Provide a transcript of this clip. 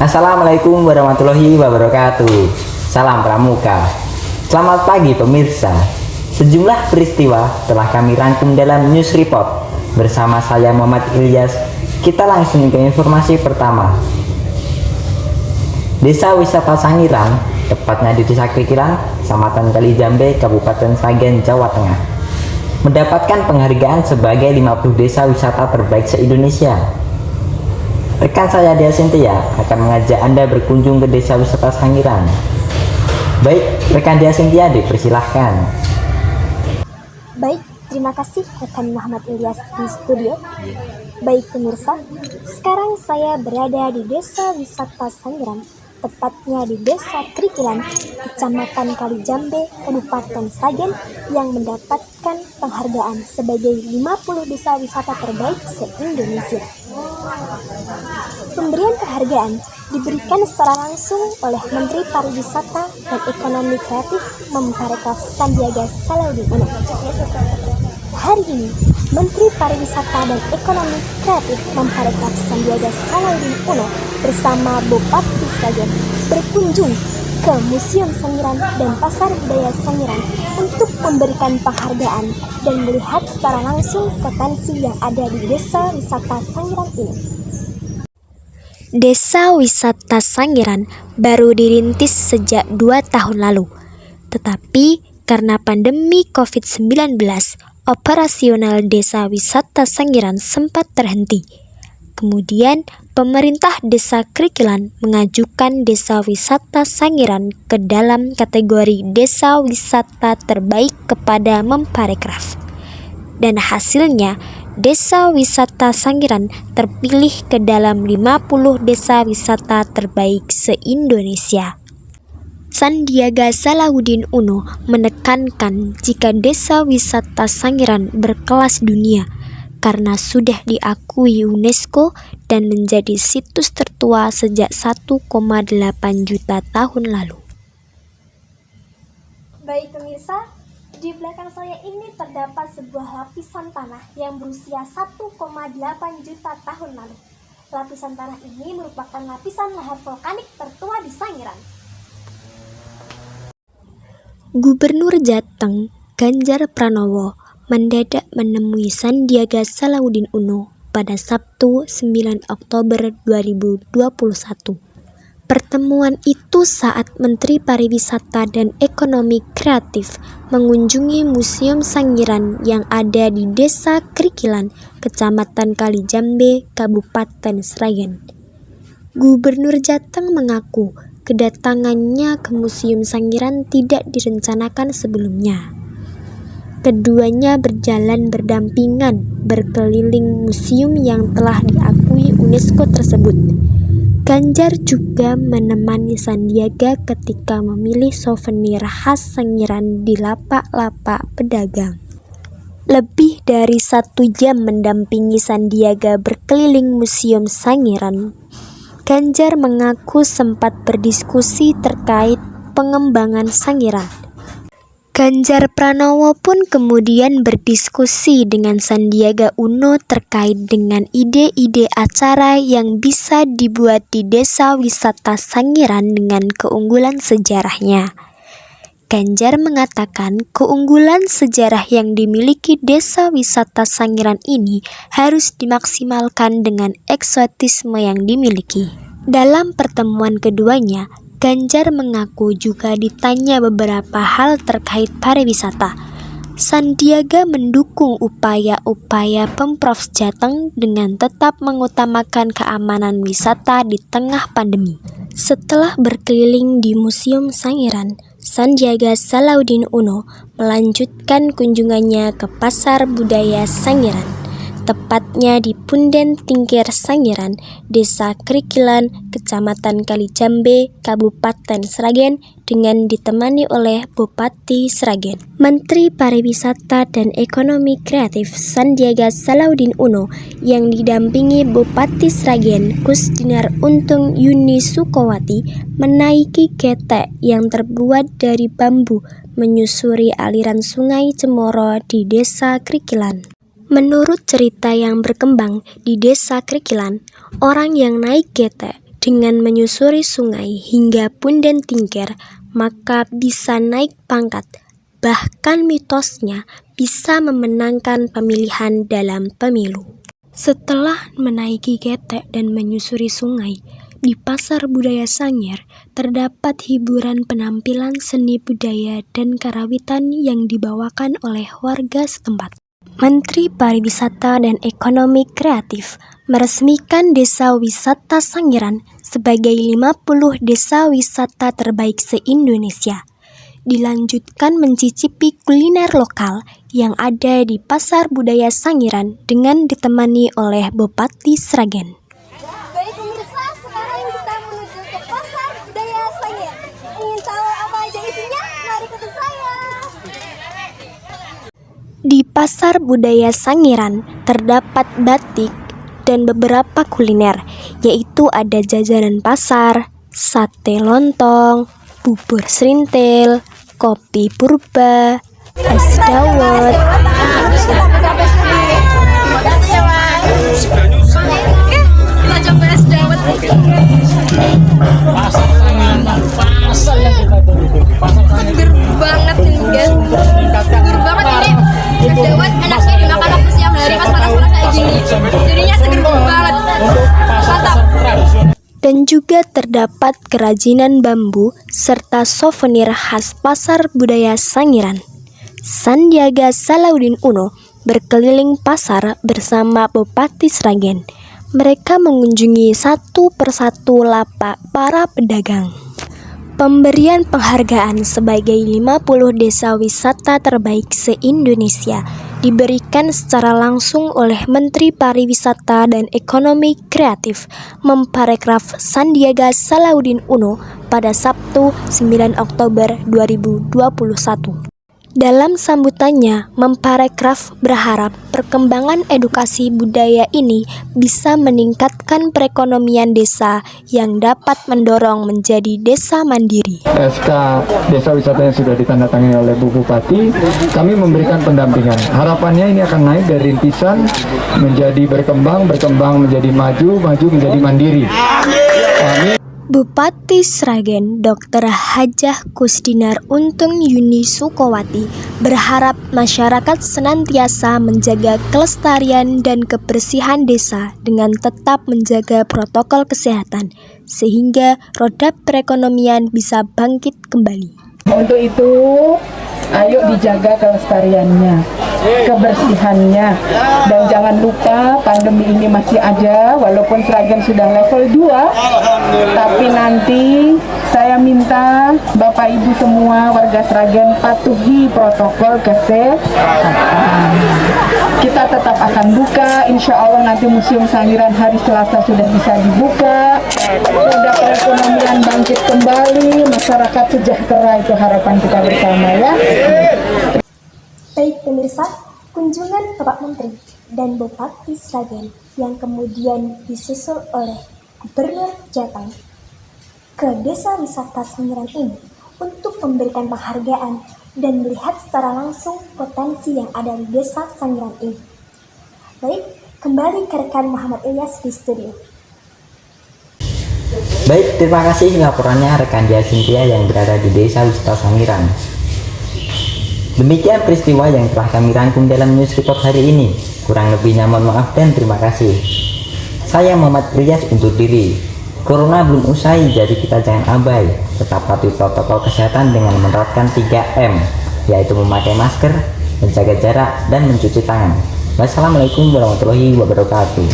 Assalamualaikum warahmatullahi wabarakatuh. Salam Pramuka. Selamat pagi pemirsa. Sejumlah peristiwa telah kami rangkum dalam News Report. Bersama saya Muhammad Ilyas. Kita langsung ke informasi pertama. Desa Wisata Sangiran, tepatnya di Desa Krikilan, Kecamatan Kalijambe, Kabupaten Sragen, Jawa Tengah, mendapatkan penghargaan sebagai 50 desa wisata terbaik se-Indonesia. Rekan saya Dia Cynthia akan mengajak Anda berkunjung ke Desa Wisata Sangiran. Baik, rekan Dia Cynthia, dipersilahkan. Baik, terima kasih rekan Muhammad Ilyas di studio. Baik pemirsa, sekarang saya berada di Desa Wisata Sangiran, tepatnya di Desa Krikilan, Kecamatan Kalijambe, Kabupaten Sragen, yang mendapatkan penghargaan sebagai 50 desa wisata terbaik se-Indonesia. Pemberian penghargaan diberikan secara langsung oleh Menteri Pariwisata dan Ekonomi Kreatif Mempharekraf Sandiaga Salahuddin Uno. Hari ini, Menteri Pariwisata dan Ekonomi Kreatif Mempharekraf Sandiaga Salahuddin Uno bersama Bupati Sragen berkunjung ke Museum Sangiran dan Pasar Budaya Sangiran untuk memberikan penghargaan dan melihat secara langsung potensi yang ada di Desa Wisata Sangiran ini. Desa Wisata Sangiran baru dirintis sejak 2 tahun lalu, tetapi karena pandemi COVID-19, operasional Desa Wisata Sangiran sempat terhenti. Kemudian, pemerintah Desa Krikilan mengajukan Desa Wisata Sangiran ke dalam kategori Desa Wisata Terbaik kepada Mempharekraf. Dan hasilnya, Desa Wisata Sangiran terpilih ke dalam 50 desa wisata terbaik se-Indonesia. Sandiaga Salahuddin Uno menekankan jika Desa Wisata Sangiran berkelas dunia karena sudah diakui UNESCO dan menjadi situs tertua sejak 1,8 juta tahun lalu. Baik pemirsa, di belakang saya ini terdapat sebuah lapisan tanah yang berusia 1,8 juta tahun lalu. Lapisan tanah ini merupakan lapisan lahar vulkanik tertua di Sangiran. Gubernur Jateng Ganjar Pranowo mendadak menemui Sandiaga Salahuddin Uno pada Sabtu 9 Oktober 2021. Pertemuan itu saat Menteri Pariwisata dan Ekonomi Kreatif mengunjungi Museum Sangiran yang ada di Desa Krikilan, Kecamatan Kalijambe, Kabupaten Sragen. Gubernur Jateng mengaku kedatangannya ke Museum Sangiran tidak direncanakan sebelumnya. Keduanya berjalan berdampingan berkeliling museum yang telah diakui UNESCO tersebut. Ganjar juga menemani Sandiaga ketika memilih souvenir khas Sangiran di lapak-lapak pedagang. Lebih dari 1 jam mendampingi Sandiaga berkeliling Museum Sangiran, Ganjar mengaku sempat berdiskusi terkait pengembangan Sangiran. Ganjar Pranowo pun kemudian berdiskusi dengan Sandiaga Uno terkait dengan ide-ide acara yang bisa dibuat di Desa Wisata Sangiran dengan keunggulan sejarahnya. Ganjar mengatakan keunggulan sejarah yang dimiliki Desa Wisata Sangiran ini harus dimaksimalkan dengan eksotisme yang dimiliki. Dalam pertemuan keduanya, Ganjar mengaku juga ditanya beberapa hal terkait pariwisata. Sandiaga mendukung upaya-upaya Pemprov Jateng dengan tetap mengutamakan keamanan wisata di tengah pandemi. Setelah berkeliling di Museum Sangiran, Sandiaga Salahuddin Uno melanjutkan kunjungannya ke Pasar Budaya Sangiran, tepatnya di Punden Tingkir Sangiran, Desa Krikilan, Kecamatan Kalijambe, Kabupaten Sragen, dengan ditemani oleh Bupati Sragen. Menteri Pariwisata dan Ekonomi Kreatif Sandiaga Salahuddin Uno yang didampingi Bupati Sragen Kusdinar Untung Yuni Sukowati menaiki getek yang terbuat dari bambu menyusuri aliran Sungai Cemoro di Desa Krikilan. Menurut cerita yang berkembang di Desa Krikilan, orang yang naik getek dengan menyusuri sungai hingga punden tingkir, maka bisa naik pangkat. Bahkan mitosnya bisa memenangkan pemilihan dalam pemilu. Setelah menaiki getek dan menyusuri sungai, di Pasar Budaya Sangir terdapat hiburan penampilan seni budaya dan karawitan yang dibawakan oleh warga setempat. Menteri Pariwisata dan Ekonomi Kreatif meresmikan Desa Wisata Sangiran sebagai 50 desa wisata terbaik se-Indonesia. Dilanjutkan mencicipi kuliner lokal yang ada di Pasar Budaya Sangiran dengan ditemani oleh Bupati Sragen. Baik pemirsa, sekarang kita menuju ke Pasar Budaya Sangir. Ingin tahu apa aja isinya? Mari ikuti saya. Di Pasar Budaya Sangiran terdapat batik dan beberapa kuliner, yaitu ada jajanan pasar, sate lontong, bubur serintil, kopi purba, es dawet. Kita coba es dawet. Seger banget ini guys. Seger banget ini. Es dawet enaknya dimakan waktu siang hari pas panas-panas kayak gini. Jadinya seger banget. Mantap. Dan juga terdapat kerajinan bambu serta souvenir khas Pasar Budaya Sangiran. Sandiaga Salahuddin Uno berkeliling pasar bersama Bupati Sragen. Mereka mengunjungi satu persatu lapak para pedagang. Pemberian penghargaan sebagai 50 desa wisata terbaik se-Indonesia diberikan secara langsung oleh Menteri Pariwisata dan Ekonomi Kreatif Memparekraf Sandiaga Salahuddin Uno pada Sabtu 9 Oktober 2021. Dalam sambutannya, Memparekraf berharap perkembangan edukasi budaya ini bisa meningkatkan perekonomian desa yang dapat mendorong menjadi desa mandiri. SK Desa Wisata yang sudah ditandatangani oleh Bu Bupati, kami memberikan pendampingan. Harapannya ini akan naik dari rintisan menjadi berkembang menjadi maju menjadi mandiri. Amin. Bupati Sragen Dr. Hajah Kusdinar Untung Yuni Sukowati berharap masyarakat senantiasa menjaga kelestarian dan kebersihan desa dengan tetap menjaga protokol kesehatan sehingga roda perekonomian bisa bangkit kembali. Untuk itu, ayo dijaga kelestariannya, kebersihannya, dan jangan lupa pandemi ini masih ada, walaupun Sragen sudah level 2, tapi nanti saya minta Bapak Ibu semua warga Sragen patuhi protokol kesehatan. Kita tetap akan buka, insya Allah nanti Museum Sangiran hari Selasa sudah bisa dibuka, roda perekonomian bangkit kembali, masyarakat sejahtera, itu harapan kita bersama ya. Baik pemirsa, kunjungan ke Pak Menteri dan Bupati Sragen yang kemudian disusul oleh Gubernur Jateng ke Desa Wisata Sangiran ini untuk memberikan penghargaan dan melihat secara langsung potensi yang ada di Desa Sangiran ini. Baik, kembali ke rekan Muhammad Ilyas di studio. Baik, terima kasih laporannya rekan Dia Cynthia yang berada di Desa Wisata Sangiran. Demikian peristiwa yang telah kami rangkum dalam news report hari ini. Kurang lebihnya mohon maaf dan terima kasih. Saya Muhammad Ilyas undur diri. Corona belum usai, jadi kita jangan abai. Tetap patuhi protokol kesehatan dengan menerapkan 3M, yaitu memakai masker, menjaga jarak, dan mencuci tangan. Wassalamualaikum warahmatullahi wabarakatuh.